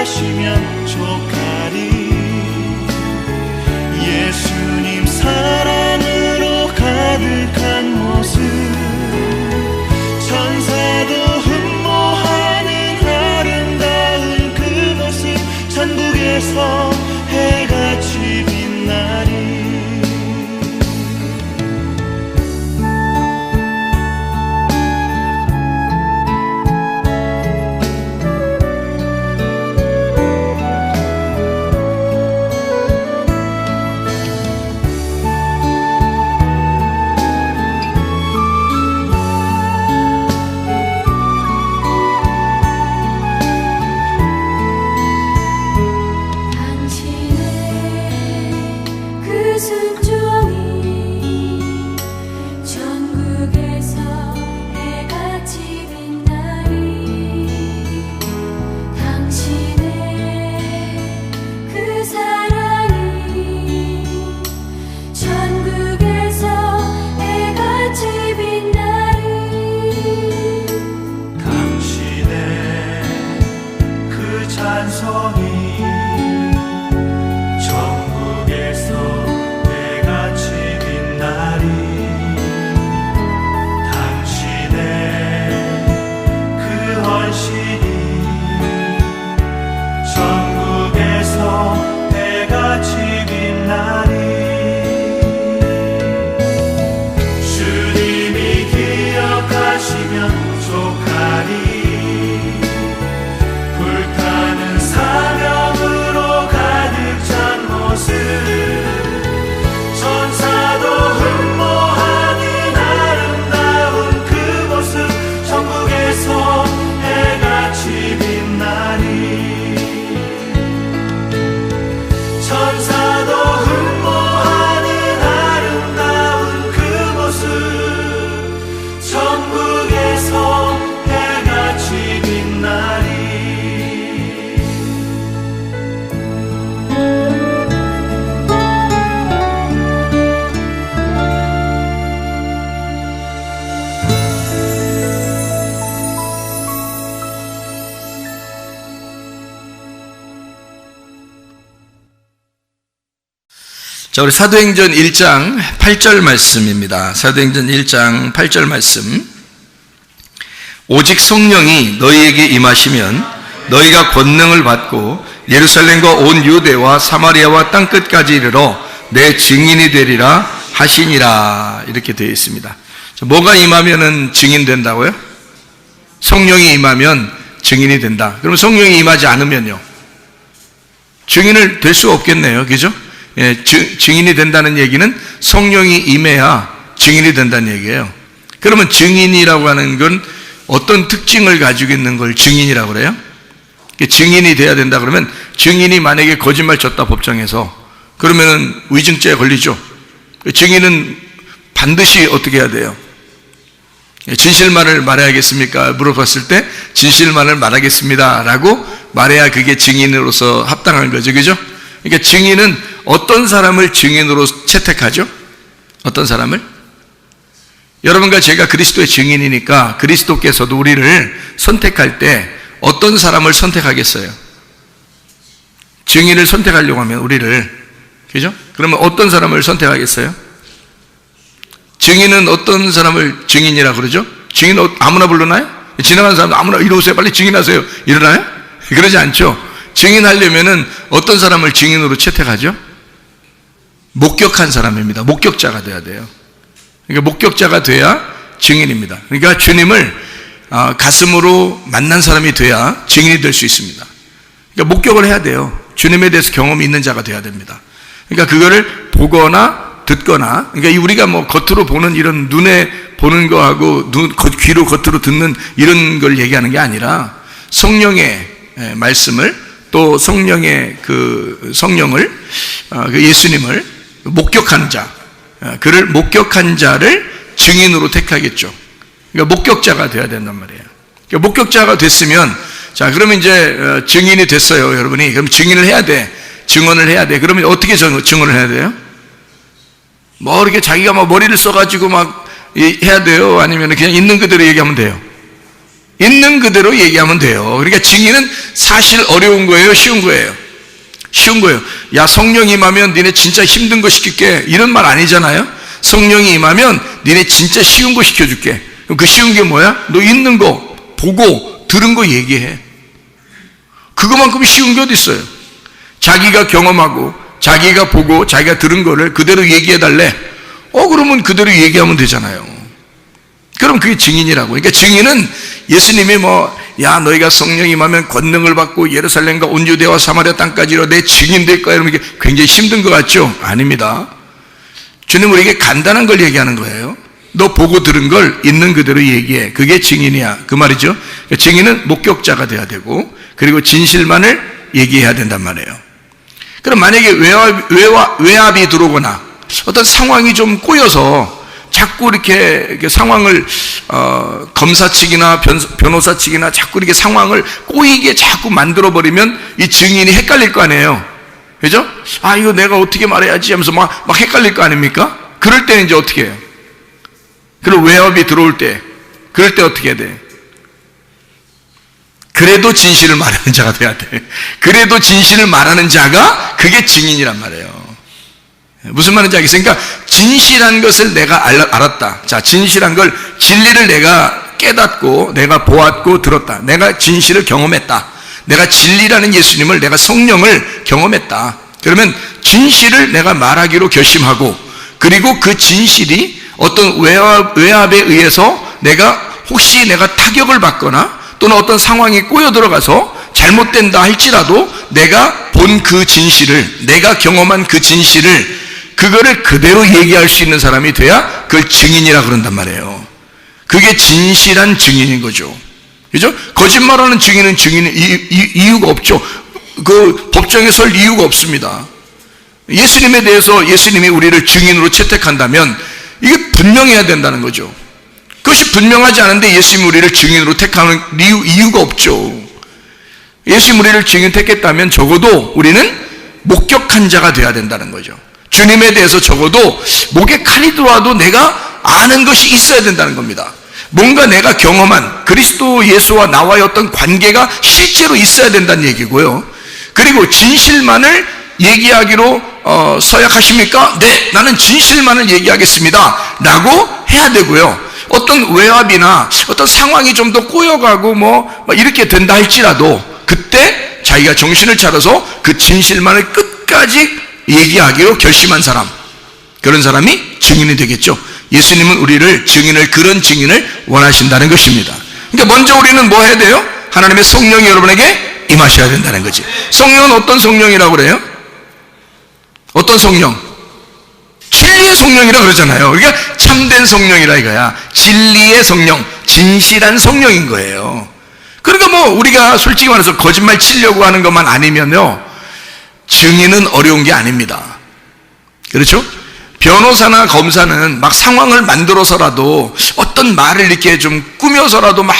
하시면 족하리. 예수님 사랑으로 가득한 모습, 천사도 흠모하는 아름다운 그 모습, 천국에서 해같이 빛나리. 자, 우리 사도행전 1장 8절 말씀입니다. 사도행전 1장 8절 말씀. 오직 성령이 너희에게 임하시면 너희가 권능을 받고 예루살렘과 온 유대와 사마리아와 땅끝까지 이르러 내 증인이 되리라 하시니라. 이렇게 되어 있습니다. 자, 뭐가 임하면은 증인 된다고요? 성령이 임하면 증인이 된다. 그럼 성령이 임하지 않으면요? 증인을 될 수 없겠네요. 그죠? 예, 증인이 된다는 얘기는 성령이 임해야 증인이 된다는 얘기예요. 그러면 증인이라고 하는 건 어떤 특징을 가지고 있는 걸 증인이라고 그래요? 증인이 돼야 된다 그러면, 증인이 만약에 거짓말 쳤다 법정에서, 그러면은 위증죄에 걸리죠. 증인은 반드시 어떻게 해야 돼요? 진실만을 말해야겠습니까? 물어봤을 때 진실만을 말하겠습니다 라고 말해야 그게 증인으로서 합당한 거죠. 그죠? 그러니까 증인은 어떤 사람을 증인으로 채택하죠? 어떤 사람을? 여러분과 제가 그리스도의 증인이니까 그리스도께서도 우리를 선택할 때 어떤 사람을 선택하겠어요? 증인을 선택하려고 하면 우리를, 그죠? 그러면 어떤 사람을 선택하겠어요? 증인은 어떤 사람을 증인이라 그러죠? 증인 아무나 불러나요? 지나가는 사람도 아무나 이리 오세요, 빨리 증인하세요, 이러나요? 그러지 않죠. 증인하려면은 어떤 사람을 증인으로 채택하죠? 목격한 사람입니다. 목격자가 돼야 돼요. 그러니까 목격자가 돼야 증인입니다. 그러니까 주님을 가슴으로 만난 사람이 돼야 증인이 될 수 있습니다. 그러니까 목격을 해야 돼요. 주님에 대해서 경험이 있는 자가 돼야 됩니다. 그러니까 그거를 보거나 듣거나, 그러니까 우리가 뭐 겉으로 보는 이런 눈에 보는 거하고 귀로 겉으로 듣는 이런 걸 얘기하는 게 아니라 성령의 말씀을, 또 성령의 그 성령을, 그 예수님을 목격한 자, 그를 목격한 자를 증인으로 택하겠죠. 그러니까 목격자가 돼야 된단 말이에요. 그러니까 목격자가 됐으면, 자, 그러면 이제 증인이 됐어요, 여러분이. 그럼 증인을 해야 돼. 증언을 해야 돼. 그러면 어떻게 증언을 해야 돼요? 뭐 이렇게 자기가 막 머리를 써가지고 막 해야 돼요? 아니면 그냥 있는 그대로 얘기하면 돼요? 있는 그대로 얘기하면 돼요. 그러니까 증인은 사실 어려운 거예요? 쉬운 거예요? 쉬운 거예요. 야, 성령이 임하면 니네 진짜 힘든 거 시킬게, 이런 말 아니잖아요. 성령이 임하면 니네 진짜 쉬운 거 시켜줄게. 그럼 그 쉬운 게 뭐야? 너 있는 거 보고 들은 거 얘기해. 그거만큼 쉬운 게 어디 있어요? 자기가 경험하고 자기가 보고 자기가 들은 거를 그대로 얘기해 달래. 그러면 그대로 얘기하면 되잖아요. 그럼 그게 증인이라고. 그러니까 증인은 예수님이 야, 너희가 성령 임하면 권능을 받고 예루살렘과 온 유대와 사마리아 땅까지로 내 증인 될 거야, 이러면 이게 굉장히 힘든 것 같죠? 아닙니다. 주님 우리에게 간단한 걸 얘기하는 거예요. 너 보고 들은 걸 있는 그대로 얘기해. 그게 증인이야, 그 말이죠. 그러니까 증인은 목격자가 돼야 되고, 그리고 진실만을 얘기해야 된단 말이에요. 그럼 만약에 외압이 들어오거나 어떤 상황이 좀 꼬여서 자꾸 이렇게 상황을 검사 측이나 변호사 측이나 자꾸 이렇게 상황을 꼬이게 자꾸 만들어버리면 이 증인이 헷갈릴 거 아니에요. 그죠? 아, 이거 내가 어떻게 말해야지 하면서 막 헷갈릴 거 아닙니까? 그럴 때는 이제 어떻게 해요? 그리고 외압이 들어올 때, 그럴 때 어떻게 해야 돼? 그래도 진실을 말하는 자가 돼야 돼. 그래도 진실을 말하는 자가 그게 증인이란 말이에요. 무슨 말인지 알겠어요? 그러니까 진실한 것을 내가 알았다. 자, 진실한 걸, 진리를 내가 깨닫고 내가 보았고 들었다. 내가 진실을 경험했다. 내가 진리라는 예수님을, 내가 성령을 경험했다. 그러면 진실을 내가 말하기로 결심하고, 그리고 그 진실이 어떤 외압에 의해서 혹시 내가 타격을 받거나 또는 어떤 상황이 꼬여 들어가서 잘못된다 할지라도 내가 본 그 진실을, 내가 경험한 그 진실을, 그거를 그대로 얘기할 수 있는 사람이 돼야 그걸 증인이라 그런단 말이에요. 그게 진실한 증인인 거죠. 그죠? 거짓말하는 증인은 이유가 없죠. 그 법정에 설 이유가 없습니다. 예수님에 대해서 예수님이 우리를 증인으로 채택한다면 이게 분명해야 된다는 거죠. 그것이 분명하지 않은데 예수님이 우리를 증인으로 택하는 이유가 없죠. 예수님이 우리를 증인 택했다면 적어도 우리는 목격한 자가 돼야 된다는 거죠. 주님에 대해서 적어도 목에 칼이 들어와도 내가 아는 것이 있어야 된다는 겁니다. 뭔가 내가 경험한 그리스도 예수와 나와의 어떤 관계가 실제로 있어야 된다는 얘기고요. 그리고 진실만을 얘기하기로 서약하십니까? 네, 나는 진실만을 얘기하겠습니다 라고 해야 되고요. 어떤 외압이나 어떤 상황이 좀 더 꼬여가고 이렇게 된다 할지라도 그때 자기가 정신을 차려서 그 진실만을 끝까지 얘기하기로 결심한 사람, 그런 사람이 증인이 되겠죠. 예수님은 우리를 그런 증인을 원하신다는 것입니다. 그러니까 먼저 우리는 뭐 해야 돼요? 하나님의 성령이 여러분에게 임하셔야 된다는 거지. 성령은 어떤 성령이라고 그래요? 어떤 성령? 진리의 성령이라 그러잖아요. 그러니까 참된 성령이라 이거야. 진리의 성령, 진실한 성령인 거예요. 그러니까 우리가 솔직히 말해서 거짓말 치려고 하는 것만 아니면요, 증인은 어려운 게 아닙니다. 그렇죠? 변호사나 검사는 막 상황을 만들어서라도 어떤 말을 이렇게 좀 꾸며서라도 막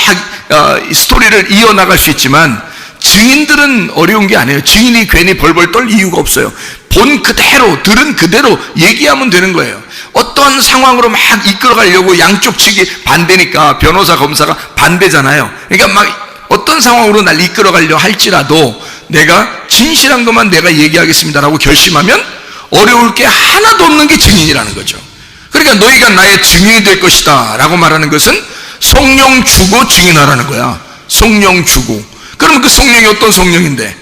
스토리를 이어나갈 수 있지만 증인들은 어려운 게 아니에요. 증인이 괜히 벌벌 떨 이유가 없어요. 본 그대로, 들은 그대로 얘기하면 되는 거예요. 어떤 상황으로 막 이끌어가려고 양쪽 측이 반대니까 변호사, 검사가 반대잖아요. 그러니까 막 어떤 상황으로 날 이끌어가려 할지라도 내가 진실한 것만 내가 얘기하겠습니다라고 결심하면 어려울 게 하나도 없는 게 증인이라는 거죠. 그러니까 너희가 나의 증인이 될 것이다 라고 말하는 것은 성령 주고 증인하라는 거야. 성령 주고. 그러면 그 성령이 어떤 성령인데?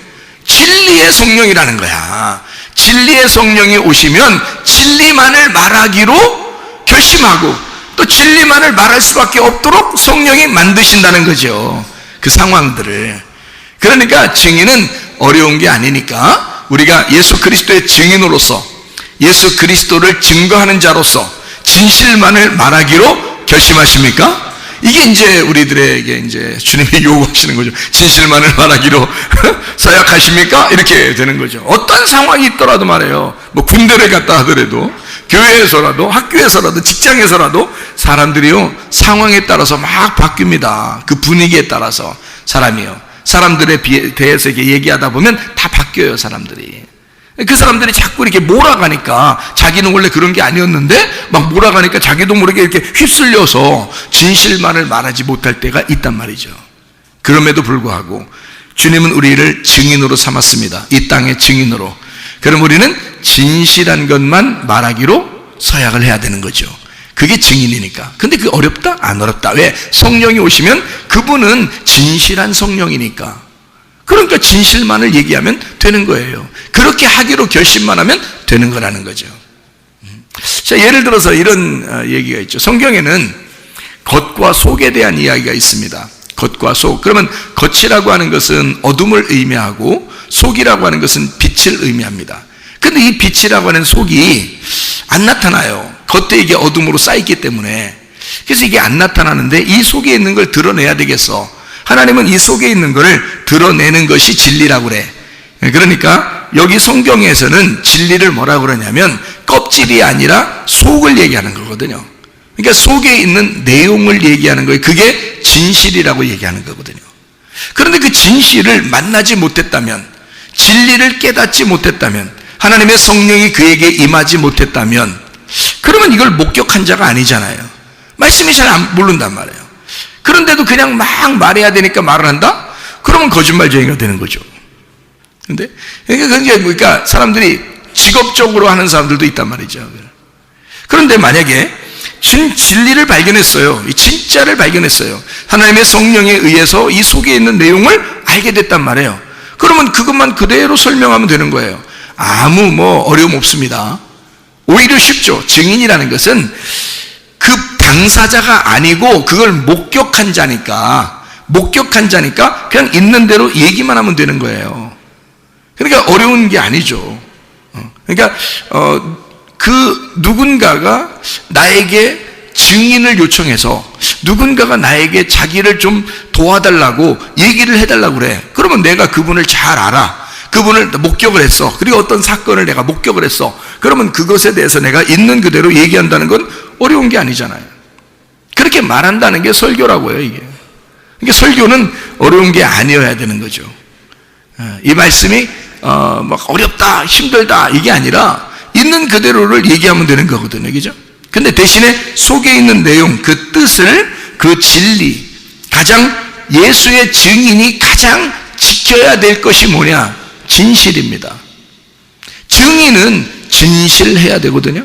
진리의 성령이라는 거야. 진리의 성령이 오시면 진리만을 말하기로 결심하고 또 진리만을 말할 수밖에 없도록 성령이 만드신다는 거죠. 그 상황들을. 그러니까 증인은 어려운 게 아니니까 우리가 예수 그리스도의 증인으로서 예수 그리스도를 증거하는 자로서 진실만을 말하기로 결심하십니까? 이게 이제 우리들에게 이제 주님이 요구하시는 거죠. 진실만을 말하기로 서약하십니까? 이렇게 되는 거죠. 어떤 상황이 있더라도 말해요. 뭐 군대를 갔다 하더라도, 교회에서라도, 학교에서라도, 직장에서라도 사람들이요, 상황에 따라서 막 바뀝니다. 그 분위기에 따라서 사람이요. 사람들에 대해서 이렇게 얘기하다 보면 다 바뀌어요, 사람들이. 그 사람들이 자꾸 이렇게 몰아가니까 자기는 원래 그런 게 아니었는데 막 몰아가니까 자기도 모르게 이렇게 휩쓸려서 진실만을 말하지 못할 때가 있단 말이죠. 그럼에도 불구하고 주님은 우리를 증인으로 삼았습니다. 이 땅의 증인으로. 그럼 우리는 진실한 것만 말하기로 서약을 해야 되는 거죠. 그게 증인이니까. 근데 그게 어렵다? 안 어렵다. 왜? 성령이 오시면 그분은 진실한 성령이니까. 그러니까 진실만을 얘기하면 되는 거예요. 그렇게 하기로 결심만 하면 되는 거라는 거죠. 자, 예를 들어서 이런 얘기가 있죠. 성경에는 겉과 속에 대한 이야기가 있습니다. 겉과 속. 그러면 겉이라고 하는 것은 어둠을 의미하고 속이라고 하는 것은 빛을 의미합니다. 근데 이 빛이라고 하는 속이 안 나타나요. 겉에 이게 어둠으로 쌓였기 때문에. 그래서 이게 안 나타나는데 이 속에 있는 걸 드러내야 되겠어. 하나님은 이 속에 있는 것을 드러내는 것이 진리라고 그래. 그러니까 여기 성경에서는 진리를 뭐라고 그러냐면 껍질이 아니라 속을 얘기하는 거거든요. 그러니까 속에 있는 내용을 얘기하는 거예요. 그게 진실이라고 얘기하는 거거든요. 그런데 그 진실을 만나지 못했다면, 진리를 깨닫지 못했다면, 하나님의 성령이 그에게 임하지 못했다면, 그러면 이걸 목격한 자가 아니잖아요. 말씀이 잘 안 모른단 말이에요. 그런데도 그냥 막 말해야 되니까 말을 한다? 그러면 거짓말쟁이가 되는 거죠. 근데, 그러니까 사람들이 직업적으로 하는 사람들도 있단 말이죠. 그런데 만약에 진리를 발견했어요. 이 진짜를 발견했어요. 하나님의 성령에 의해서 이 속에 있는 내용을 알게 됐단 말이에요. 그러면 그것만 그대로 설명하면 되는 거예요. 아무 어려움 없습니다. 오히려 쉽죠. 증인이라는 것은 그 당사자가 아니고 그걸 목격한 자니까 그냥 있는 대로 얘기만 하면 되는 거예요. 그러니까 어려운 게 아니죠. 그러니까 그 누군가가 나에게 증인을 요청해서 누군가가 나에게 자기를 좀 도와달라고 얘기를 해달라고 그래. 그러면 내가 그분을 잘 알아. 그분을 목격을 했어. 그리고 어떤 사건을 내가 목격을 했어. 그러면 그것에 대해서 내가 있는 그대로 얘기한다는 건 어려운 게 아니잖아요. 그렇게 말한다는 게 설교라고요, 이게. 그러니까 설교는 어려운 게 아니어야 되는 거죠. 이 말씀이 막 어렵다, 힘들다 이게 아니라 있는 그대로를 얘기하면 되는 거거든요, 그죠? 근데 대신에 속에 있는 내용, 그 뜻을, 그 진리, 가장 예수의 증인이 가장 지켜야 될 것이 뭐냐? 진실입니다. 증인은 진실해야 되거든요.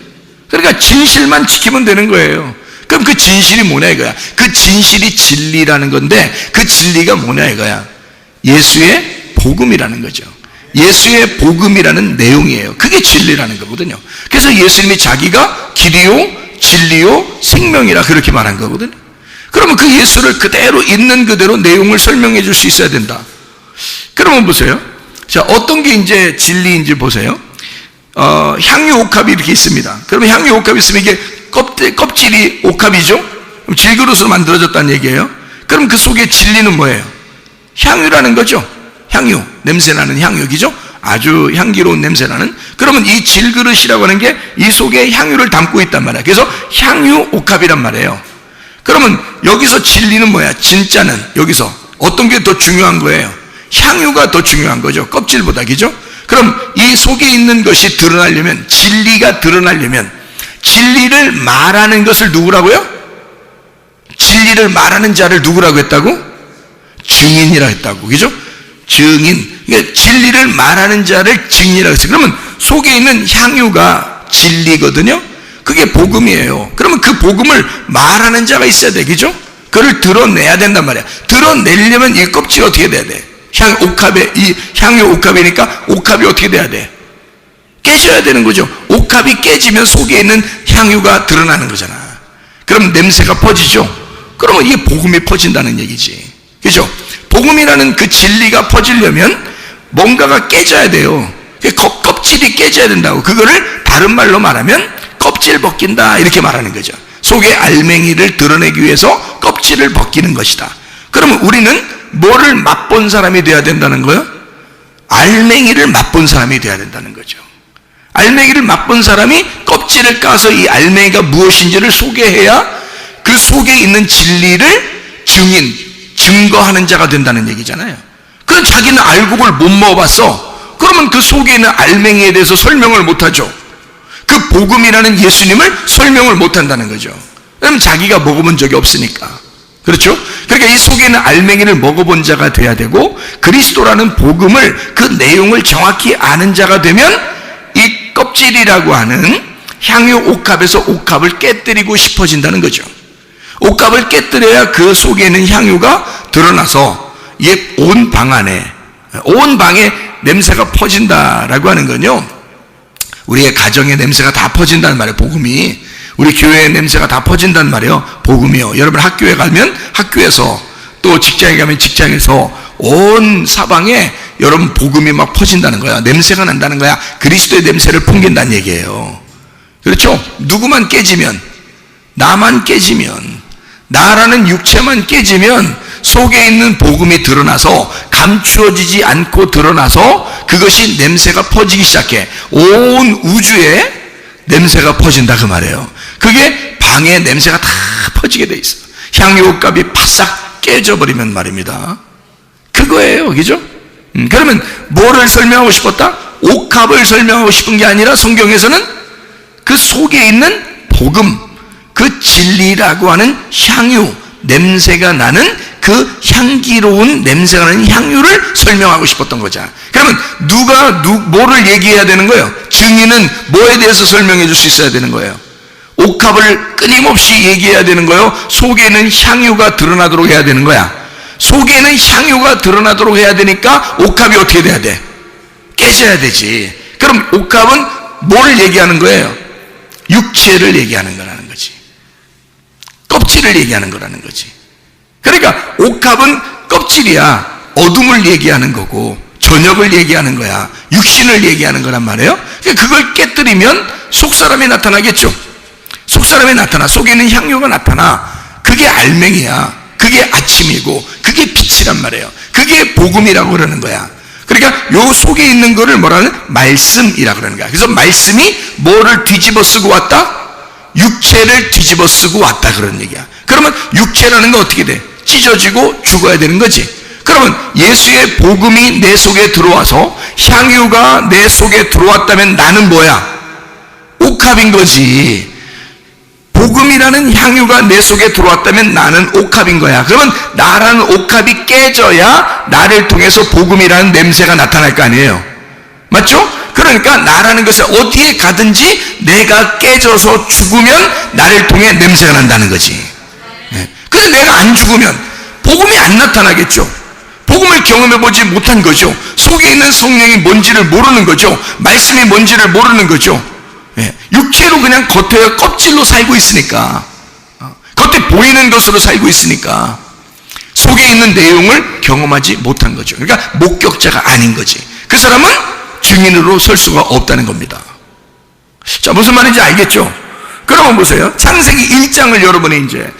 그러니까 진실만 지키면 되는 거예요. 그럼 그 진실이 뭐냐 이거야. 그 진실이 진리라는 건데 그 진리가 뭐냐 이거야. 예수의 복음이라는 거죠. 예수의 복음이라는 내용이에요. 그게 진리라는 거거든요. 그래서 예수님이 자기가 길이요 진리요 생명이라 그렇게 말한 거거든요. 그러면 그 예수를 그대로 있는 그대로 내용을 설명해 줄 수 있어야 된다. 그러면 보세요. 자, 어떤 게 이제 진리인지 보세요. 향유 옥합이 이렇게 있습니다. 그러면 향유 옥합이 있으면 이게 껍질이 옥합이죠? 그럼 질그릇으로 만들어졌다는 얘기예요. 그럼 그 속에 진리는 뭐예요? 향유라는 거죠. 향유, 냄새나는 향유기죠? 아주 향기로운 냄새나는. 그러면 이 질그릇이라고 하는 게 이 속에 향유를 담고 있단 말이에요. 그래서 향유 옥합이란 말이에요. 그러면 여기서 진리는 뭐야? 진짜는 여기서 어떤 게 더 중요한 거예요? 향유가 더 중요한 거죠. 껍질보다, 그죠? 그럼 이 속에 있는 것이 드러나려면, 진리가 드러나려면, 진리를 말하는 것을 누구라고요? 진리를 말하는 자를 누구라고 했다고? 증인이라 했다고. 그죠? 증인. 그러니까 진리를 말하는 자를 증인이라고 했어요. 그러면 속에 있는 향유가 진리거든요. 그게 복음이에요. 그러면 그 복음을 말하는 자가 있어야 돼. 그죠? 그걸 드러내야 된단 말이야. 드러내려면 이 껍질이 어떻게 돼야 돼? 이 향유 옥합이니까 옥합이 어떻게 돼야 돼? 깨져야 되는 거죠. 옥합이 깨지면 속에 있는 향유가 드러나는 거잖아. 그럼 냄새가 퍼지죠. 그러면 이게 복음이 퍼진다는 얘기지. 그죠? 복음이라는 그 진리가 퍼지려면 뭔가가 깨져야 돼요. 껍질이 깨져야 된다고. 그거를 다른 말로 말하면 껍질 벗긴다 이렇게 말하는 거죠. 속의 알맹이를 드러내기 위해서 껍질을 벗기는 것이다. 그러면 우리는 뭐를 맛본 사람이 돼야 된다는 거예요? 알맹이를 맛본 사람이 돼야 된다는 거죠. 알맹이를 맛본 사람이 껍질을 까서 이 알맹이가 무엇인지를 소개해야 그 속에 있는 진리를 증거하는 자가 된다는 얘기잖아요. 그럼 자기는 알고 그걸 못 먹어봤어. 그러면 그 속에 있는 알맹이에 대해서 설명을 못하죠. 그 복음이라는 예수님을 설명을 못한다는 거죠. 그럼 자기가 먹어본 적이 없으니까. 그렇죠? 그러니까 이 속에 있는 알맹이를 먹어본 자가 돼야 되고, 그리스도라는 복음을, 그 내용을 정확히 아는 자가 되면 이 껍질이라고 하는 향유 옥합에서 옥합을 깨뜨리고 싶어진다는 거죠. 옥합을 깨뜨려야 그 속에 있는 향유가 드러나서 온 방 안에, 온 방에 냄새가 퍼진다라고 하는 건요, 우리의 가정의 냄새가 다 퍼진다는 말이에요. 복음이. 우리 교회의 냄새가 다 퍼진다는 말이에요. 복음이요. 여러분 학교에 가면 학교에서, 또 직장에 가면 직장에서 온 사방에 여러분 복음이 막 퍼진다는 거야. 냄새가 난다는 거야. 그리스도의 냄새를 풍긴다는 얘기예요. 그렇죠? 누구만 깨지면, 나만 깨지면, 나라는 육체만 깨지면 속에 있는 복음이 드러나서 감추어지지 않고 드러나서 그것이 냄새가 퍼지기 시작해. 온 우주에 냄새가 퍼진다 그 말이에요. 그게 방에 냄새가 다 퍼지게 돼 있어. 향유 옥합이 바싹 깨져버리면 말입니다. 그거예요. 그죠? 그러면 뭐를 설명하고 싶었다? 옥합을 설명하고 싶은 게 아니라 성경에서는 그 속에 있는 복음, 그 진리라고 하는 향유, 냄새가 나는 그 향기로운 냄새가 나는 향유를 설명하고 싶었던 거잖아. 그러면 뭐를 얘기해야 되는 거예요? 증인은 뭐에 대해서 설명해 줄 수 있어야 되는 거예요? 옥합을 끊임없이 얘기해야 되는 거예요? 속에는 향유가 드러나도록 해야 되는 거야. 속에는 향유가 드러나도록 해야 되니까 옥합이 어떻게 돼야 돼? 깨져야 되지. 그럼 옥합은 뭘 얘기하는 거예요? 육체를 얘기하는 거라는 거지. 껍질을 얘기하는 거라는 거지. 그러니까 옥합은 껍질이야. 어둠을 얘기하는 거고 저녁을 얘기하는 거야. 육신을 얘기하는 거란 말이에요. 그걸 깨뜨리면 속사람이 나타나겠죠. 속사람이 나타나. 속에 있는 향유가 나타나. 그게 알맹이야. 그게 아침이고 그게 빛이란 말이에요. 그게 복음이라고 그러는 거야. 그러니까 요 속에 있는 거를 뭐라는? 말씀이라고 그러는 거야. 그래서 말씀이 뭐를 뒤집어 쓰고 왔다? 육체를 뒤집어 쓰고 왔다 그런 얘기야. 그러면 육체라는 건 어떻게 돼? 찢어지고 죽어야 되는 거지. 그러면 예수의 복음이 내 속에 들어와서 향유가 내 속에 들어왔다면 나는 뭐야? 옥합인 거지. 복음이라는 향유가 내 속에 들어왔다면 나는 옥합인 거야. 그러면 나라는 옥합이 깨져야 나를 통해서 복음이라는 냄새가 나타날 거 아니에요. 맞죠? 그러니까 나라는 것이 어디에 가든지 내가 깨져서 죽으면 나를 통해 냄새가 난다는 거지. 근데 내가 안 죽으면 복음이 안 나타나겠죠. 복음을 경험해보지 못한 거죠. 속에 있는 성령이 뭔지를 모르는 거죠. 말씀이 뭔지를 모르는 거죠. 육체로 그냥 겉에 껍질로 살고 있으니까, 겉에 보이는 것으로 살고 있으니까 속에 있는 내용을 경험하지 못한 거죠. 그러니까 목격자가 아닌 거지. 그 사람은 증인으로 설 수가 없다는 겁니다. 자, 무슨 말인지 알겠죠? 그러면 보세요. 창세기 1장을 여러분이 이제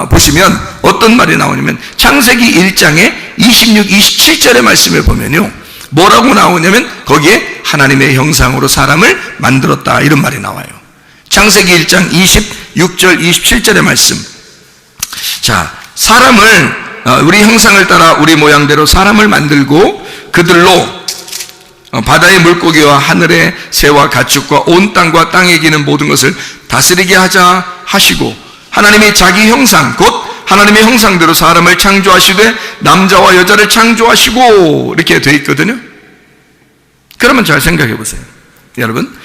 보시면 어떤 말이 나오냐면, 창세기 1장에 26, 27절의 말씀을 보면요, 뭐라고 나오냐면 거기에 하나님의 형상으로 사람을 만들었다 이런 말이 나와요. 창세기 1장 26절 27절의 말씀. 자, 사람을 우리 형상을 따라 우리 모양대로 사람을 만들고 그들로 바다의 물고기와 하늘의 새와 가축과 온 땅과 땅에 기는 모든 것을 다스리게 하자 하시고, 하나님이 자기 형상 곧 하나님의 형상대로 사람을 창조하시되 남자와 여자를 창조하시고, 이렇게 되어 있거든요. 그러면 잘 생각해 보세요. 여러분,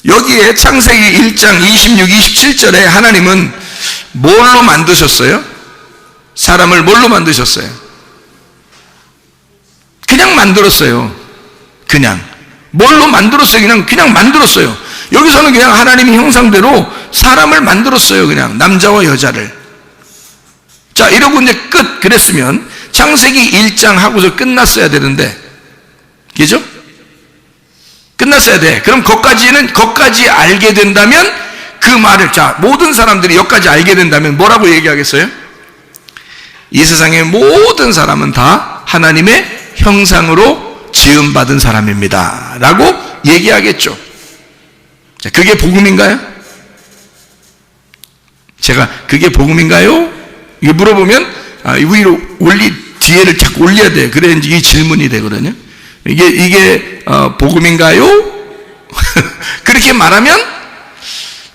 여기에 창세기 1장 26, 27절에 하나님은 뭘로 만드셨어요? 사람을 뭘로 만드셨어요? 그냥 만들었어요. 그냥. 뭘로 만들었어요? 그냥 만들었어요. 여기서는 그냥 하나님의 형상대로 사람을 만들었어요. 그냥 남자와 여자를. 자, 이러고 이제 끝. 그랬으면 창세기 1장 하고서 끝났어야 되는데, 그죠? 끝났어야 돼. 그럼 거기까지 알게 된다면 그 말을, 자, 모든 사람들이 여기까지 알게 된다면 뭐라고 얘기하겠어요? 이 세상의 모든 사람은 다 하나님의 형상으로 지음받은 사람입니다 라고 얘기하겠죠. 자, 그게 복음인가요? 제가 그게 복음인가요? 이거 물어보면 위로 뒤에를 자꾸 올려야 돼요. 그래야 이 질문이 되거든요. 이게 복음인가요? 그렇게 말하면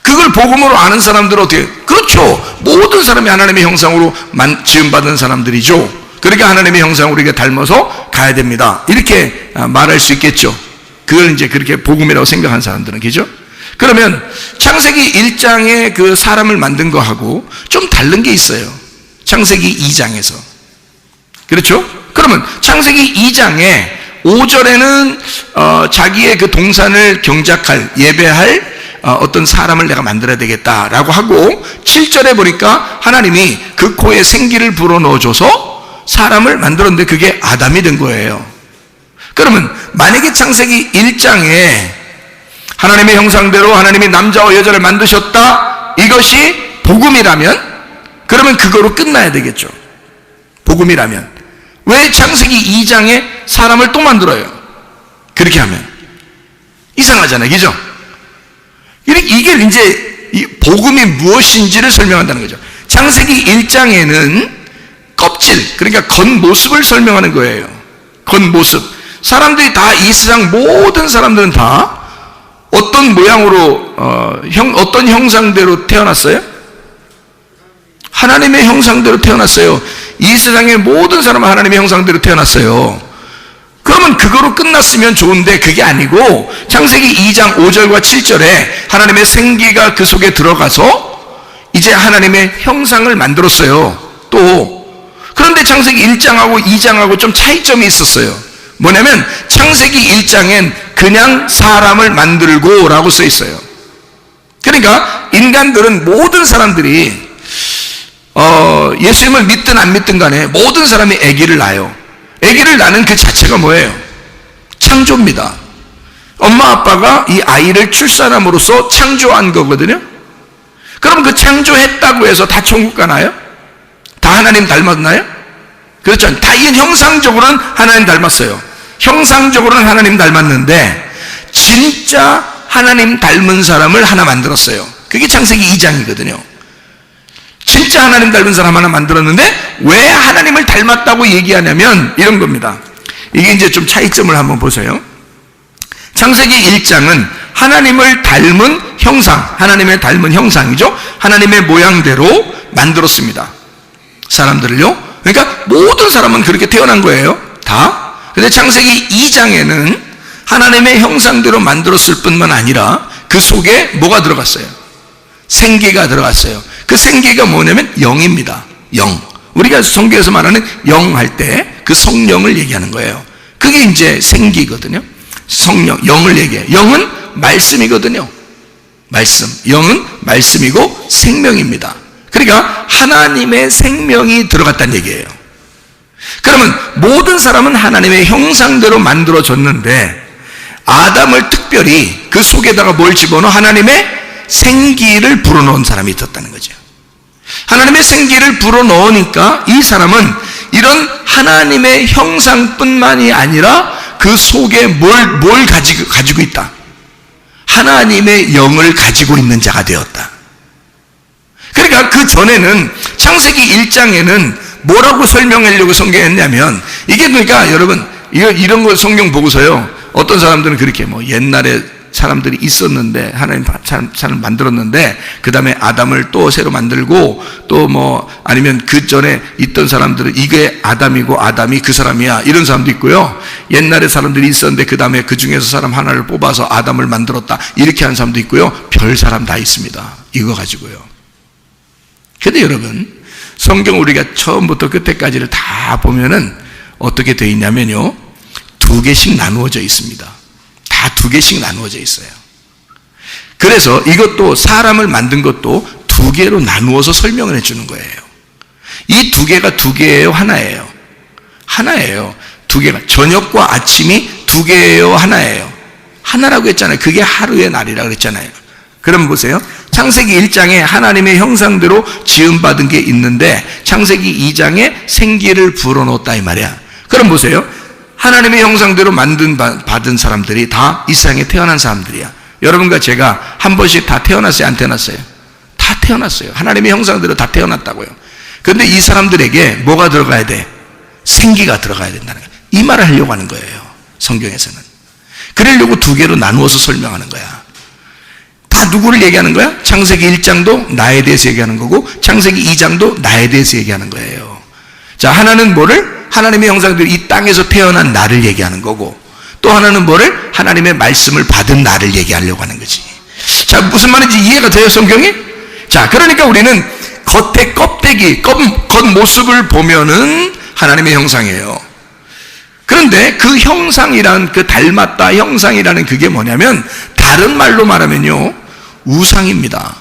그걸 복음으로 아는 사람들은 어떻게? 그렇죠. 모든 사람이 하나님의 형상으로 지음받은 사람들이죠. 그러니까 하나님의 형상으로 우리가 닮아서 가야 됩니다. 이렇게 말할 수 있겠죠. 그걸 이제 그렇게 복음이라고 생각하는 사람들은, 그죠? 그러면 창세기 1장에 그 사람을 만든 거하고 좀 다른 게 있어요. 창세기 2장에서. 그렇죠? 그러면 창세기 2장에 5절에는 자기의 그 동산을 경작할, 예배할 어떤 사람을 내가 만들어야 되겠다라고 하고, 7절에 보니까 하나님이 그 코에 생기를 불어넣어줘서 사람을 만들었는데 그게 아담이 된 거예요. 그러면 만약에 창세기 1장에 하나님의 형상대로 하나님이 남자와 여자를 만드셨다, 이것이 복음이라면 그러면 그거로 끝나야 되겠죠. 복음이라면. 왜 창세기 2장에 사람을 또 만들어요? 그렇게 하면 이상하잖아요, 그죠? 이게 이제 이 복음이 무엇인지를 설명한다는 거죠. 창세기 1장에는 껍질, 그러니까 겉모습을 설명하는 거예요. 겉모습. 사람들이 다, 이 세상 모든 사람들은 다 어떤 모양으로 어떤 형상대로 태어났어요? 하나님의 형상대로 태어났어요. 이 세상의 모든 사람은 하나님의 형상대로 태어났어요. 그러면 그거로 끝났으면 좋은데 그게 아니고 창세기 2장 5절과 7절에 하나님의 생기가 그 속에 들어가서 이제 하나님의 형상을 만들었어요. 또 그런데 창세기 1장하고 2장하고 좀 차이점이 있었어요. 뭐냐면 창세기 1장엔 그냥 사람을 만들고 라고 써 있어요. 그러니까 인간들은, 모든 사람들이 예수님을 믿든 안 믿든 간에 모든 사람이 아기를 낳아요. 아기를 낳는 그 자체가 뭐예요? 창조입니다. 엄마 아빠가 이 아이를 출산함으로써 창조한 거거든요. 그럼 그 창조했다고 해서 다 천국 가나요? 다 하나님 닮았나요? 그렇죠. 다 이건 형상적으로는 하나님 닮았어요. 형상적으로는 하나님 닮았는데 진짜 하나님 닮은 사람을 하나 만들었어요. 그게 창세기 2장이거든요. 진짜 하나님 닮은 사람 하나 만들었는데 왜 하나님을 닮았다고 얘기하냐면 이런 겁니다. 이게 이제 좀 차이점을 한번 보세요. 창세기 1장은 하나님을 닮은 형상, 하나님의 닮은 형상이죠. 하나님의 모양대로 만들었습니다. 사람들을요. 그러니까 모든 사람은 그렇게 태어난 거예요. 다. 근데 창세기 2장에는 하나님의 형상대로 만들었을 뿐만 아니라 그 속에 뭐가 들어갔어요? 생기가 들어갔어요. 그 생기가 뭐냐면 영입니다. 영. 우리가 성경에서 말하는 영 할 때 그 성령을 얘기하는 거예요. 그게 이제 생기거든요. 성령, 영을 얘기해요. 영은 말씀이거든요. 말씀. 영은 말씀이고 생명입니다. 그러니까 하나님의 생명이 들어갔다는 얘기예요. 그러면 모든 사람은 하나님의 형상대로 만들어졌는데 아담을 특별히 그 속에다가 뭘 집어넣어? 하나님의 생기를 불어넣은 사람이 있었다는 거죠. 하나님의 생기를 불어넣으니까 이 사람은 이런 하나님의 형상뿐만이 아니라 그 속에 뭘 가지고 있다? 하나님의 영을 가지고 있는 자가 되었다. 그러니까 그 전에는 창세기 1장에는 뭐라고 설명하려고 성경했냐면, 이게 그러니까 여러분 이런 거 성경 보고서요, 어떤 사람들은 그렇게 뭐 옛날에 사람들이 있었는데 하나님 사람을 만들었는데 그 다음에 아담을 또 새로 만들고 또 뭐 아니면 그 전에 있던 사람들은 이게 아담이고 아담이 그 사람이야 이런 사람도 있고요. 옛날에 사람들이 있었는데 그 다음에 그 중에서 사람 하나를 뽑아서 아담을 만들었다 이렇게 하는 사람도 있고요. 별 사람 다 있습니다. 이거 가지고요. 근데 여러분 성경 우리가 처음부터 끝에까지를 다 보면은 어떻게 되어 있냐면요. 2개씩 나누어져 있습니다. 다 2개씩 나누어져 있어요. 그래서 이것도 사람을 만든 것도 2개로 나누어서 설명을 해주는 거예요. 이 2개가 2개예요? 하나예요? 하나예요. 2개가 저녁과 아침이 2개예요? 하나예요? 하나라고 했잖아요. 그게 하루의 날이라고 그랬잖아요. 그럼 보세요. 창세기 1장에 하나님의 형상대로 지음받은 게 있는데 창세기 2장에 생기를 불어넣었다 이 말이야. 그럼 보세요. 하나님의 형상대로 받은 사람들이 다 이 세상에 태어난 사람들이야. 여러분과 제가 한 번씩 다 태어났어요? 안 태어났어요? 다 태어났어요. 하나님의 형상대로 다 태어났다고요. 그런데 이 사람들에게 뭐가 들어가야 돼? 생기가 들어가야 된다는 거예요. 이 말을 하려고 하는 거예요. 성경에서는. 그러려고 2개로 나누어서 설명하는 거야. 다 누구를 얘기하는 거야? 창세기 1장도 나에 대해서 얘기하는 거고 창세기 2장도 나에 대해서 얘기하는 거예요. 자, 하나는 뭐를? 하나님의 형상대로 이 땅에서 태어난 나를 얘기하는 거고 또 하나는 뭐를? 하나님의 말씀을 받은 나를 얘기하려고 하는 거지. 자, 무슨 말인지 이해가 돼요, 성경이? 자, 그러니까 우리는 겉의 껍데기, 겉모습을 보면은 하나님의 형상이에요. 그런데 그 형상이란, 그 닮았다 형상이라는 그게 뭐냐면 다른 말로 말하면요, 우상입니다.